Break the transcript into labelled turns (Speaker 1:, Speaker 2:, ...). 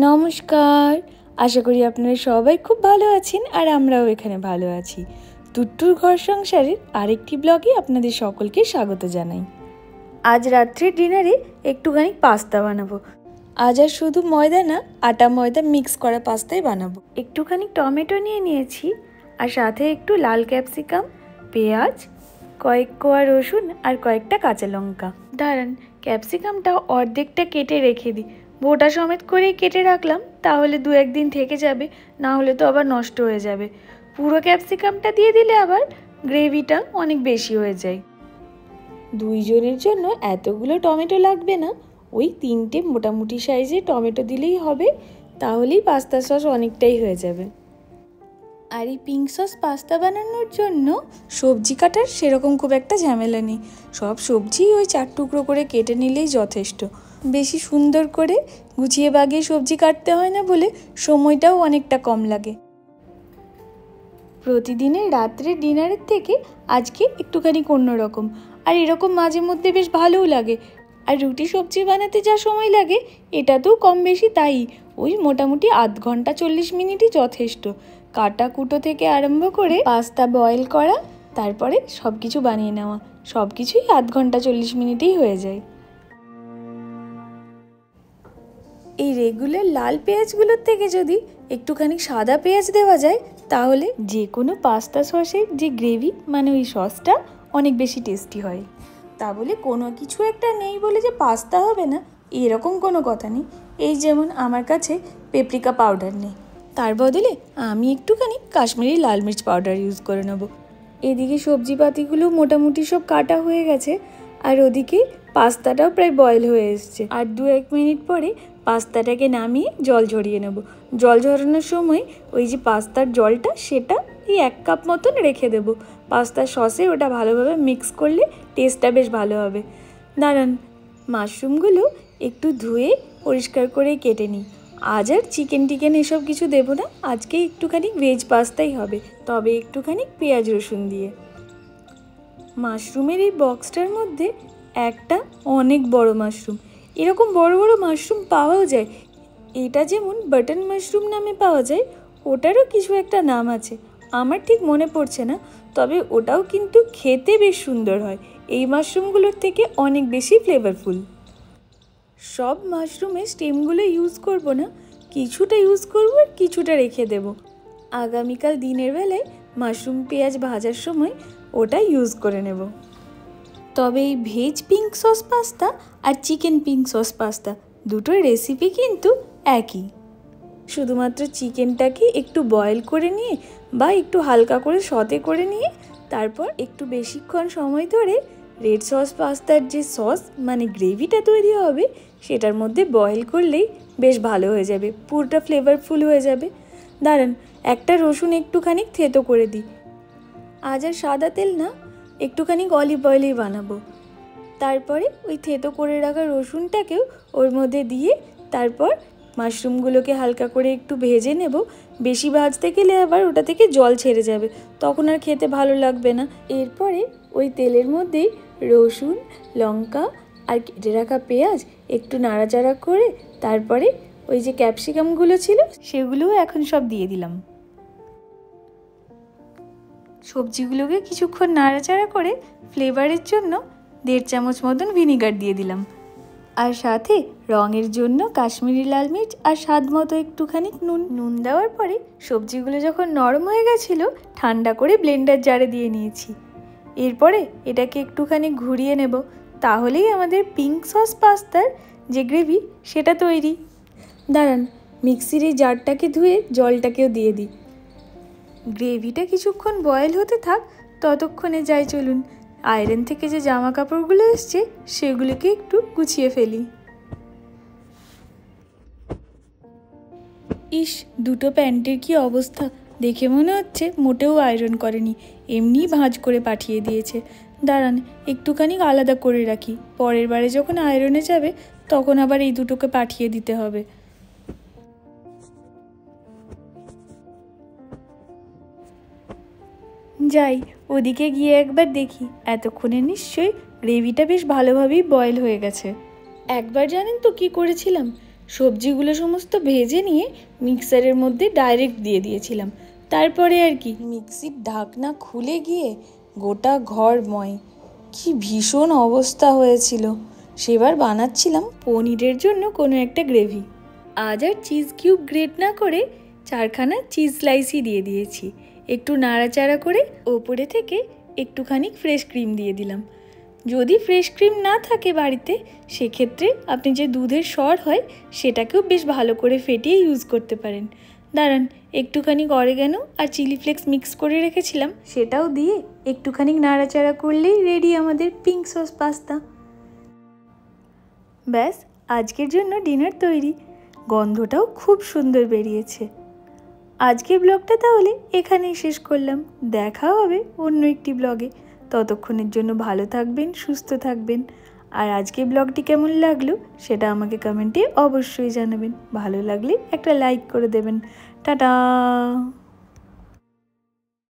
Speaker 1: নমস্কার, আশা করি আপনারা সবাই খুব ভালো আছেন আর আমরাও এখানে ভালো আছি। টুট্টুর ঘর সংসারের আরেকটি ব্লগে আপনাদের সকলকে স্বাগত জানাই। আজ রাত্রের ডিনারে একটুখানি পাস্তা বানাবো। আজ আর শুধু ময়দা না, আটা ময়দা মিক্স করা পাস্তাই বানাবো। একটুখানি টমেটো নিয়ে নিয়েছি আর সাথে একটু লাল ক্যাপসিকাম, পেঁয়াজ, কয়েক কোয়া রসুন আর কয়েকটা কাঁচা লঙ্কা। দাঁড়ান, ক্যাপসিকামটা অর্ধেকটা কেটে রেখে দিই। বোটা সমেত করেই কেটে রাখলাম, তাহলে দু একদিন থেকে যাবে, না হলে তো আবার নষ্ট হয়ে যাবে। পুরো ক্যাপসিকামটা দিয়ে দিলে আবার গ্রেভিটা অনেক বেশি হয়ে যায়। দুইজনের জন্য এতগুলো টমেটো লাগবে না, ওই 3টে মোটামুটি সাইজের টমেটো দিলেই হবে, তাহলেই পাস্তা সস অনেকটাই হয়ে যাবে। আর এই পিঙ্ক সস পাস্তা বানানোর জন্য সবজি কাটার সেরকম খুব একটা ঝামেলা নেই। সব সবজি ওই 4 টুকরো করে কেটে নিলেই যথেষ্ট। বেশি সুন্দর করে গুছিয়ে বাগিয়ে সবজি কাটতে হয় না বলে সময়টাও অনেকটা কম লাগে। প্রতিদিনের রাত্রের ডিনারের থেকে আজকে একটুখানি অন্যরকম, আর এরকম মাঝে মধ্যে বেশ ভালোও লাগে। আর রুটি সবজি বানাতে যা সময় লাগে এটাতেও কম বেশি তাই, ওই মোটামুটি আধ ঘন্টা 40 মিনিটই যথেষ্ট। কাটা কুটো থেকে আরম্ভ করে পাস্তা বয়েল করা, তারপরে সব কিছু বানিয়ে নেওয়া, সব কিছুই আধ ঘন্টা 40 মিনিটেই হয়ে যায়। এই রেগুলার লাল পেঁয়াজগুলোর থেকে যদি একটুখানি সাদা পেঁয়াজ দেওয়া যায়, তাহলে যে কোনো পাস্তা সসের যে গ্রেভি মানে ওই সসটা অনেক বেশি টেস্টি হয়। তা বলে কোনো কিছু একটা নেই বলে যে পাস্তা হবে না এরকম কোনো কথা নেই। এই যেমন আমার কাছে পেপরিকা পাউডার নেই, তার বদলে আমি একটুখানি কাশ্মীরি লাল মির্চ পাউডার ইউজ করে নেব। এদিকে সবজিপাতিগুলো মোটামুটি সব কাটা হয়ে গেছে, আর ওদিকে পাস্তাটাও প্রায় বয়েল হয়ে এসছে। আর 2-1 মিনিট পরে পাস্তাটাকে নামিয়ে জল ঝরিয়ে নেব। জল ঝরানোর সময় ওই যে পাস্তার জলটা সেটা এই 1 কাপ মতন রেখে দেব। পাস্তার সসে ওটা ভালোভাবে মিক্স করলে টেস্টটা বেশ ভালো হবে। দাঁড়ান, মাশরুমগুলো একটু ধুয়ে পরিষ্কার করে কেটে নিই। আজ আর চিকেন এসব কিছু দেবো না, আজকে একটুখানি ভেজ পাস্তাই হবে, তবে একটুখানি পেঁয়াজ রসুন দিয়ে। মাশরুমের এই বক্সটার মধ্যে একটা অনেক বড় মাশরুম, এরকম বড় বড় মাশরুম পাওয়াও যায়। এটা যেমন বাটন মাশরুম নামে পাওয়া যায়, ওটারও কিছু একটা নাম আছে, আমার ঠিক মনে পড়ছে না, তবে ওটাও কিন্তু খেতে বেশ সুন্দর হয়। এই মাশরুমগুলোর থেকে অনেক বেশি ফ্লেভারফুল। সব মাশরুমের স্টেমগুলো ইউজ করব না, কিছুটা ইউজ করব আর কিছুটা রেখে দেব। আগামীকাল দিনের বেলায় মাশরুম পেঁয়াজ ভাজার সময় ওটা ইউজ করে নেব। তবে এই ভেজ পিঙ্ক সস পাস্তা আর চিকেন পিঙ্ক সস পাস্তা দুটোর রেসিপি কিন্তু একই। শুধুমাত্র চিকেনটাকে একটু বয়েল করে নিয়ে বা একটু হালকা করে সতে করে নিয়ে তারপর একটু বেশিক্ষণ সময় ধরে রেড সস পাস্তার যে সস মানে গ্রেভিটা তৈরি হবে সেটার মধ্যে বয়েল করলেই বেশ ভালো হয়ে যাবে, পুরোটা ফ্লেভারফুল হয়ে যাবে। দাঁড়ান, একটা রসুন একটুখানি থেতো করে দিই। আজ আর সাদা তেল না, একটুখানি অলিভ অয়েলেই বানাবো। তারপরে ওই থেতো করে রাখা রসুনটাকেও ওর মধ্যে দিয়ে তারপর মাশরুমগুলোকে হালকা করে একটু ভেজে নেব। বেশি ভাজতে গেলে আবার ওটা থেকে জল ছেড়ে যাবে, তখন আর খেতে ভালো লাগবে না। এরপরে ওই তেলের মধ্যেই রসুন, লঙ্কা আর কেটে রাখা পেঁয়াজ একটু নাড়াচাড়া করে তারপরে ওই যে ক্যাপসিকামগুলো ছিল সেগুলোও এখন সব দিয়ে দিলাম। সবজিগুলোকে কিছুক্ষণ নাড়াচাড়া করে ফ্লেভারের জন্য 1.5 চামচ মতন ভিনিগার দিয়ে দিলাম, আর সাথে রঙের জন্য কাশ্মীরি লাল মির্চ আর স্বাদ মতো একটুখানি নুন দেওয়ার পরে সবজিগুলো যখন নরম হয়ে গেছিলো ঠান্ডা করে ব্লেন্ডার জারে দিয়ে নিয়েছি। এরপরে এটাকে একটুখানি ঘুরিয়ে নেব, তাহলেই আমাদের পিঙ্ক সস পাস্তার যে গ্রেভি সেটা তৈরি। দাঁড়ান, মিক্সির এই জারটাকে ধুয়ে জলটাকেও দিয়ে দিই। গ্রেভিটা কিছুক্ষণ বয়েল হতে থাক, ততক্ষণে যাই চলুন আয়রন থেকে যে জামা কাপড়গুলো এসছে সেগুলোকে একটু গুছিয়ে ফেলি। ইস, দুটো প্যান্টের কি অবস্থা, দেখে মনে হচ্ছে মোটেও আয়রন করেনি, এমনি ভাঁজ করে পাঠিয়ে দিয়েছে। দাঁড়ান, একটুখানি আলাদা করে রাখি, পরের বারে যখন আয়রনে যাবে তখন আবার এই দুটোকে পাঠিয়ে দিতে হবে। যাই ওদিকে গিয়ে একবার দেখি, এতক্ষণে নিশ্চয়ই গ্রেভিটা বেশ ভালোভাবেই বয়েল হয়ে গেছে। একবার জানেন তো কি করেছিলাম, সবজিগুলো সমস্ত ভেজে নিয়ে মিক্সারের মধ্যে ডাইরেক্ট দিয়ে দিয়েছিলাম। তারপরে আর কি মিক্সির ঢাকনা খুলে গিয়ে গোটা ঘরময় কি ভীষণ অবস্থা হয়েছিল। সেবার বানাচ্ছিলাম পনিরের জন্য কোনো একটা গ্রেভি। আজ আর চিজ কিউব গ্রেট না করে 4খানা চিজ স্লাইসই দিয়ে দিয়েছি। একটু নাড়াচাড়া করে ওপরে থেকে একটুখানি ফ্রেশ ক্রিম দিয়ে দিলাম। যদি ফ্রেশ ক্রিম না থাকে বাড়িতে, সেক্ষেত্রে আপনি যে দুধের সর হয় সেটাকেও বেশ ভালো করে ফেটিয়ে ইউজ করতে পারেন। দাঁড়ান, একটুখানি অরিগ্যানো আর চিলি ফ্লেক্স মিক্স করে রেখেছিলাম, সেটাও দিয়ে একটুখানি নাড়াচাড়া করলেই রেডি আমাদের পিঙ্ক সস পাস্তা। ব্যাস, আজকের জন্য ডিনার তৈরি। গন্ধটাও খুব সুন্দর বেরিয়েছে। আজকের ব্লগটা তাহলে এখানেই শেষ করলাম। দেখা হবে অন্য একটি ব্লগে। ততক্ষণের জন্য ভালো থাকবেন, সুস্থ থাকবেন। আর আজকের ব্লগটি কেমন লাগলো সেটা আমাকে কমেন্টে অবশ্যই জানাবেন। ভালো লাগলে একটা লাইক করে দেবেন। টাটা।